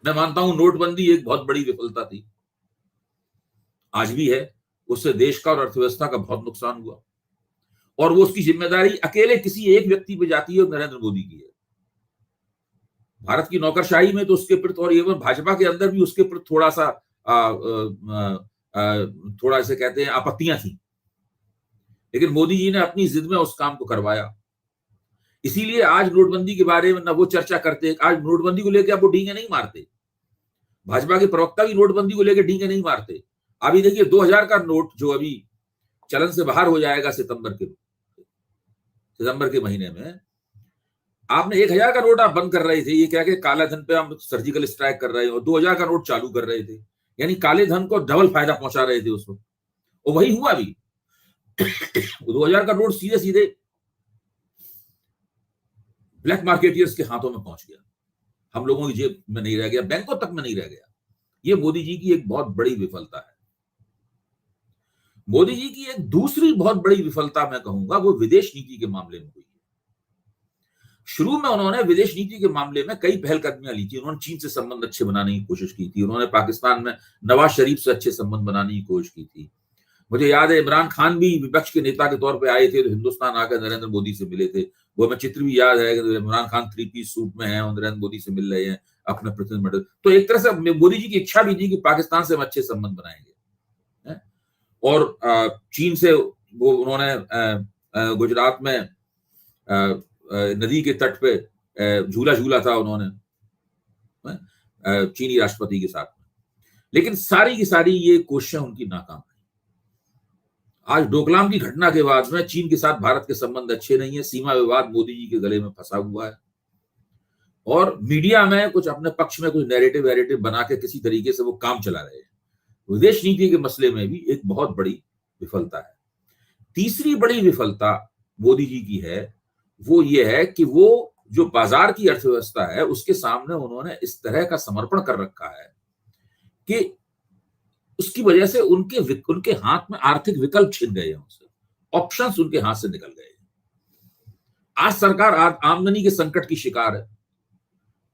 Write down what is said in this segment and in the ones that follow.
मैं मानता हूं नोटबंदी एक बहुत बड़ी विफलता थी, आज भी है। उससे देश का और अर्थव्यवस्था का बहुत नुकसान हुआ, और वो उसकी जिम्मेदारी अकेले किसी एक व्यक्ति पे जाती है, और नरेंद्र मोदी की है। भारत की नौकरशाही में तो उसके प्रति, और एवं भाजपा के अंदर भी उसके प्रति थोड़ा सा थोड़ा ऐसे कहते हैं आपत्तियां थी, लेकिन मोदी जी ने अपनी जिद में उस काम को करवाया। इसीलिए आज नोटबंदी के बारे में ना वो चर्चा करते, आज नोटबंदी को लेकर आप वो डींगे नहीं मारते, भाजपा के प्रवक्ता भी नोटबंदी को लेकर डींगे नहीं मारते। अभी देखिए 2000 का नोट जो अभी चलन से बाहर हो जाएगा सितंबर के महीने में, आपने 1000 का नोट आप बंद कर रहे थे, ये क्या कि काला धन पे हम सर्जिकल स्ट्राइक कर रहे हैं, और 2000 का नोट चालू कर रहे थे, यानी काले धन को डबल फायदा पहुंचा रहे थे उसको। और वही हुआ भी 2000 का नोट सीधे सीधे ब्लैक मार्केटियर्स के हाथों में पहुंच गया, हम लोगों की जेब में नहीं रह गया, बैंकों तक में नहीं रह गया। ये मोदी जी की एक बहुत बड़ी विफलता है। मोदी जी की एक दूसरी बहुत बड़ी विफलता मैं कहूंगा वो विदेश नीति के मामले में हुई है। शुरू में उन्होंने विदेश नीति के मामले में कई पहलकदमियां ली थी। उन्होंने चीन से संबंध अच्छे बनाने की कोशिश की थी, उन्होंने पाकिस्तान में नवाज शरीफ से अच्छे संबंध बनाने की कोशिश की थी। मुझे याद है इमरान खान भी विपक्ष के नेता के तौर पे आए थे तो हिंदुस्तान आकर नरेंद्र मोदी से मिले थे। वो हमें चित्र भी याद है कि इमरान खान 3 पीस सूट में है और नरेंद्र मोदी से मिल रहे हैं अपने प्रतिनिधिमंडल। तो एक तरह से मोदी जी की इच्छा भी थी कि पाकिस्तान से हम अच्छे संबंध बनाएंगे। और चीन से वो उन्होंने गुजरात में नदी के तट पे झूला झूला था उन्होंने चीनी राष्ट्रपति के साथ में, लेकिन सारी की सारी ये कोशिशें उनकी नाकाम रही। आज डोकलाम की घटना के बाद में चीन के साथ भारत के संबंध अच्छे नहीं है, सीमा विवाद मोदी जी के गले में फंसा हुआ है, और मीडिया में कुछ अपने पक्ष में कुछ नैरेटिव वैरेटिव बना के किसी तरीके से वो काम चला रहे हैं। विदेश नीति के मसले में भी एक बहुत बड़ी विफलता है। तीसरी बड़ी विफलता मोदी जी की है वो ये है कि वो जो बाजार की अर्थव्यवस्था है उसके सामने उन्होंने इस तरह का समर्पण कर रखा है कि उसकी वजह से उनके हाथ में आर्थिक विकल्प छिन गए हैं, उनसे ऑप्शंस उनके हाथ से निकल गए। आज सरकार आमदनी के संकट की शिकार है,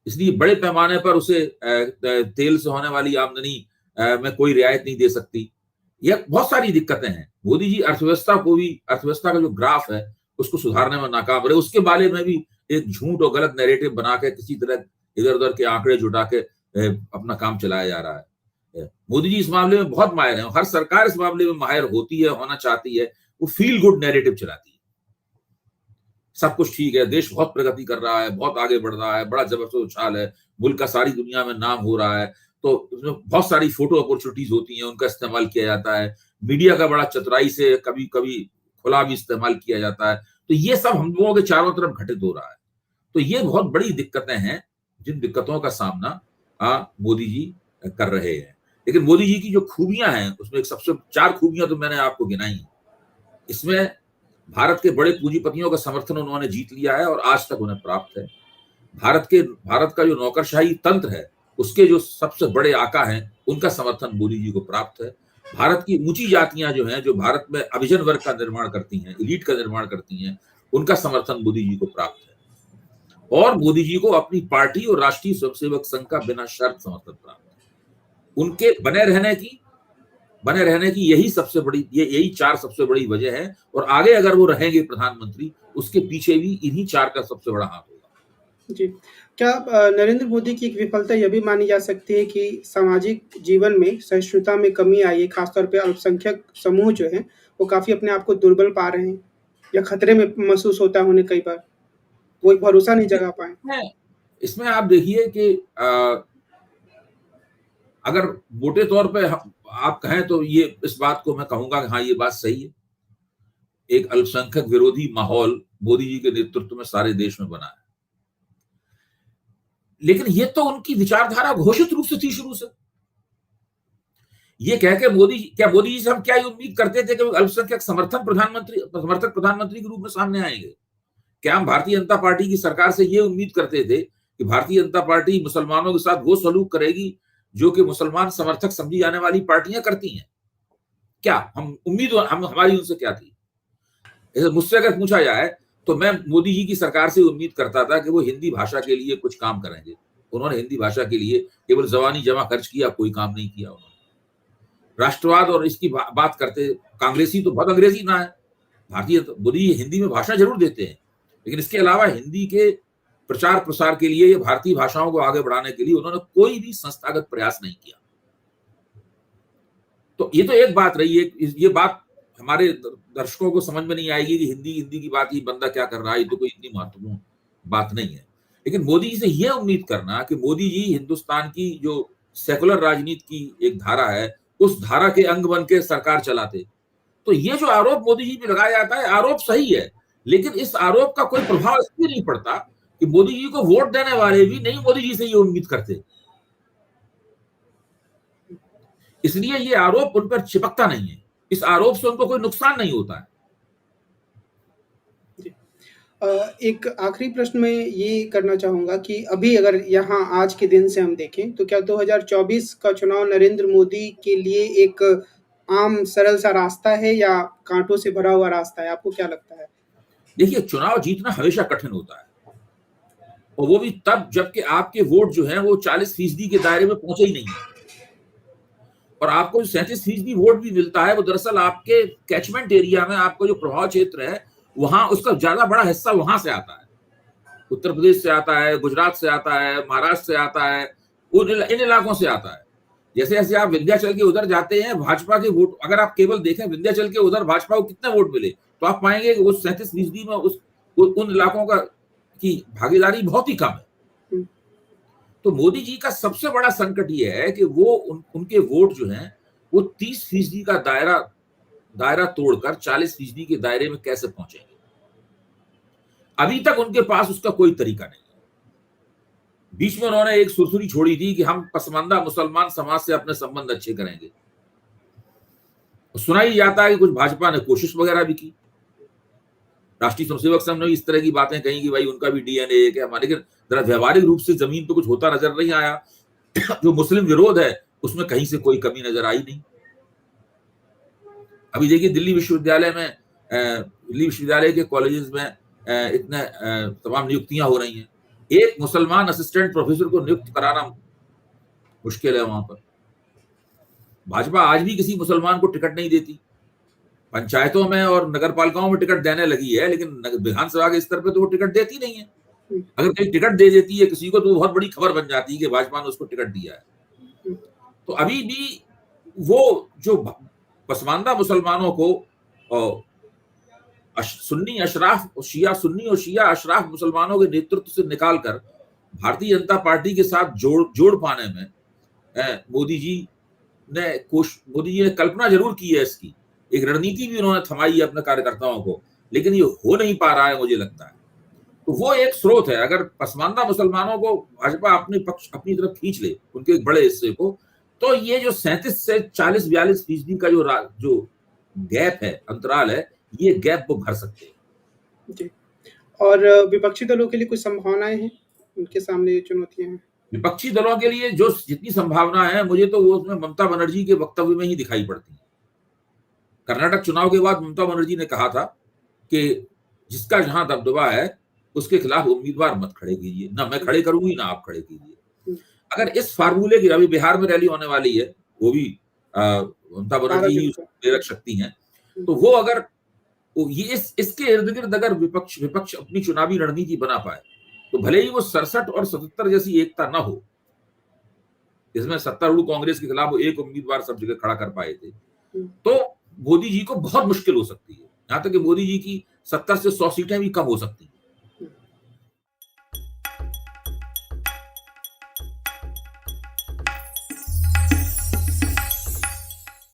इसलिए बड़े पैमाने पर उसे तेल से होने वाली आमदनी में कोई रियायत नहीं दे सकती। यह बहुत सारी दिक्कतें हैं। मोदी जी अर्थव्यवस्था का जो ग्राफ है उसको सुधारने में नाकाम रहे। उसके बारे में भी एक झूठ और गलत नैरेटिव बना के किसी तरह इधर उधर के आंकड़े जुटा के अपना काम चलाया जा रहा है। मोदी जी इस मामले में बहुत माहिर है, हर सरकार इस मामले में माहिर होती है, होना चाहती है। वो फील गुड नैरेटिव चलाती है, सब कुछ ठीक है, देश बहुत प्रगति कर रहा है, बहुत आगे बढ़ रहा है, बड़ा जबरदस्त उछाल है, मुल्क का सारी दुनिया में नाम हो रहा है, तो उसमें बहुत सारी फोटो अपॉर्चुनिटीज होती हैं, उनका इस्तेमाल किया जाता है। मीडिया का बड़ा चतुराई से कभी कभी खुला भी इस्तेमाल किया जाता है। तो ये सब हम लोगों के चारों तरफ घटित हो रहा है। तो ये बहुत बड़ी दिक्कतें हैं, जिन दिक्कतों का सामना मोदी जी कर रहे हैं। लेकिन मोदी जी की जो खूबियां हैं उसमें एक सबसे 4 खूबियां तो मैंने आपको गिनाई। इसमें भारत के बड़े पूंजीपतियों का समर्थन उन्होंने जीत लिया है और आज तक उन्हें प्राप्त है। भारत का जो नौकरशाही तंत्र है उसके जो सबसे बड़े आका हैं उनका समर्थन मोदी जी को प्राप्त है। भारत की ऊंची जातियां जो हैं, जो भारत में अभिजन वर्ग का निर्माण करती हैं, एलीट का निर्माण करती हैं, उनका समर्थन मोदी जी को प्राप्त है। और मोदी जी को अपनी पार्टी और राष्ट्रीय स्वयंसेवक संघ का बिना शर्त समर्थन प्राप्त है। उनके बने रहने की यही 4 सबसे बड़ी वजह है। और आगे अगर वो रहेंगे प्रधानमंत्री, उसके पीछे भी इन्हीं 4 का सबसे बड़ा हाथ होगा। जी, क्या नरेंद्र मोदी की एक विफलता यह भी मानी जा सकती है कि सामाजिक जीवन में सहिष्णुता में कमी आई है, खासतौर पे अल्पसंख्यक समूह जो हैं वो काफी अपने आप को दुर्बल पा रहे हैं या खतरे में महसूस होता है उन्हें, कई बार वो एक भरोसा नहीं जगा पाए। इसमें आप देखिए कि अगर मोटे तौर पे आप कहें तो ये इस बात को मैं कहूंगा कि हाँ, ये बात सही है। एक अल्पसंख्यक विरोधी माहौल मोदी जी के नेतृत्व में सारे देश में बना है, लेकिन ये तो उनकी विचारधारा घोषित रूप से थी शुरू से। ये कह के मोदी जी से हम क्या उम्मीद करते थे कि अल्पसंख्यक समर्थक प्रधानमंत्री के रूप में सामने आएंगे? क्या हम भारतीय जनता पार्टी की सरकार से ये उम्मीद करते थे कि भारतीय जनता पार्टी मुसलमानों के साथ वो सलूक करेगी जो कि मुसलमान समर्थक समझी जाने वाली पार्टियां करती हैं? क्या हमारी उनसे क्या थी? मुझसे अगर पूछा जाए तो मैं मोदी जी की सरकार से उम्मीद करता था कि वो हिंदी भाषा के लिए कुछ काम करेंगे। उन्होंने हिंदी भाषा के लिए केवल जवानी जमा खर्च किया, कोई काम नहीं किया उन्होंने। राष्ट्रवाद और इसकी बात करते, कांग्रेसी तो बहुत अंग्रेजी ना है, भारतीय तो मोदी जी हिंदी में भाषण जरूर देते हैं, लेकिन इसके अलावा हिंदी के प्रचार प्रसार के लिए, ये भारतीय भाषाओं को आगे बढ़ाने के लिए उन्होंने कोई भी संस्थागत प्रयास नहीं किया। तो ये तो एक बात रही है। ये बात हमारे दर्शकों को समझ में नहीं आएगी कि हिंदी हिंदी की बात, ये बंदा क्या कर रहा है, ये तो कोई इतनी महत्वपूर्ण बात नहीं है। लेकिन मोदी जी से यह उम्मीद करना कि मोदी जी हिंदुस्तान की जो सेकुलर राजनीति की एक धारा है, उस धारा के अंग बन के सरकार चलाते, तो ये जो आरोप मोदी जी पे लगाया जाता है, आरोप सही है, लेकिन इस आरोप का कोई प्रभाव इसलिए नहीं पड़ता कि मोदी जी को वोट देने वाले भी नहीं मोदी जी से ये उम्मीद करते, इसलिए ये आरोप उन पर चिपकता नहीं है। इस आरोप से उनको कोई नुकसान नहीं होता है। एक आखिरी प्रश्न मैं ये करना चाहूँगा कि अभी अगर यहाँ आज के दिन से हम देखें, तो क्या 2024 का चुनाव नरेंद्र मोदी के लिए एक आम सरल सा रास्ता है या कांटों से भरा हुआ रास्ता है? आपको क्या लगता है? देखिए, चुनाव जीतना हमेशा कठिन होता है, और वो भी तब जबकि आपके वोट जो है वो 40% के दायरे में पहुंचे ही नहीं है, और आपको 37% वोट भी मिलता है, वो दरअसल आपके कैचमेंट एरिया में, आपका जो प्रभाव क्षेत्र है, वहां उसका ज्यादा बड़ा हिस्सा वहां से आता है। उत्तर प्रदेश से आता है, गुजरात से आता है, महाराष्ट्र से आता है, इन इलाकों से आता है। जैसे जैसे आप विंध्याचल के उधर जाते हैं, भाजपा के वोट, अगर आप केवल देखें विंध्याचल के उधर भाजपा को कितने वोट मिले, तो आप पाएंगे कि वो 37% में उन इलाकों का की भागीदारी बहुत ही कम है। तो मोदी जी का सबसे बड़ा संकट ये है कि वो उनके वोट जो हैं वो 30% का दायरा तोड़कर 40% के दायरे में कैसे पहुंचेंगे। अभी तक उनके पास उसका कोई तरीका नहीं है। बीच में उन्होंने एक सुरसुरी छोड़ी थी कि हम पसमानदा मुसलमान समाज से अपने संबंध अच्छे करेंगे। सुना ही जाता है कि कुछ भाजपा ने कोशिश वगैरह भी की, राष्ट्रीय स्वयंसेवक संघ ने इस तरह की बातें कही कि भाई उनका भी डीएनए एक है हमारे, लेकिन जरा व्यवहारिक रूप से जमीन पे कुछ होता नजर नहीं आया। जो मुस्लिम विरोध है उसमें कहीं से कोई कमी नजर आई नहीं। अभी देखिए दिल्ली विश्वविद्यालय के कॉलेजेस में इतने तमाम नियुक्तियां हो रही हैं, एक मुसलमान असिस्टेंट प्रोफेसर को नियुक्त कराना मुश्किल है वहां पर। भाजपा आज भी किसी मुसलमान को टिकट नहीं देती, पंचायतों में और नगर पालिकाओं में टिकट देने लगी है, लेकिन विधानसभा के स्तर पे तो वो टिकट देती नहीं है। अगर कहीं टिकट दे देती है किसी को तो बहुत बड़ी खबर बन जाती है कि भाजपा ने उसको टिकट दिया है। तो अभी भी वो जो पसमानदा मुसलमानों को सुन्नी अशराफ शिया सुन्नी और शिया अशराफ मुसलमानों के नेतृत्व से निकालकर भारतीय जनता पार्टी के साथ जोड़ पाने में मोदी जी ने कल्पना जरूर की है, इसकी एक रणनीति भी उन्होंने थमाई है अपने कार्यकर्ताओं को, लेकिन ये हो नहीं पा रहा है मुझे लगता है। तो वो एक स्रोत है, अगर पसमानदा मुसलमानों को भाजपा अपनी तरफ खींच ले, उनके एक बड़े हिस्से को, तो ये जो 37 से 40-42% का जो गैप है, अंतराल है, ये गैप वो भर सकते हैं जी। और विपक्षी दलों के लिए कुछ संभावनाएं हैं, उनके सामने ये चुनौतियां हैं? विपक्षी दलों के लिए जो जितनी संभावना है, मुझे तो वो उसमें ममता बनर्जी के वक्तव्य में ही दिखाई पड़ती है। कर्नाटक चुनाव के बाद ममता बनर्जी ने कहा था कि जिसका जहां दबदबा है उसके खिलाफ उम्मीदवार मत खड़े कीजिए, ना मैं खड़े करूंगी ना आप खड़े कीजिए। अगर इस फार्मूले की, अभी बिहार में रैली होने वाली है, वो भी ममता बनर्जी ही प्रेरक शक्ति है, तो वो अगर ये इसके इर्द गिर्द अगर विपक्ष अपनी चुनावी रणनीति बना पाए, तो भले ही वो 67 और 77 जैसी एकता ना हो, इसमें सत्तारूढ़ कांग्रेस के खिलाफ वो एक उम्मीदवार सब जगह खड़ा कर पाए थे, तो मोदी जी को बहुत मुश्किल हो सकती है। यहां तक कि मोदी जी की 70 से 100 सीटें भी कम हो सकती हैं।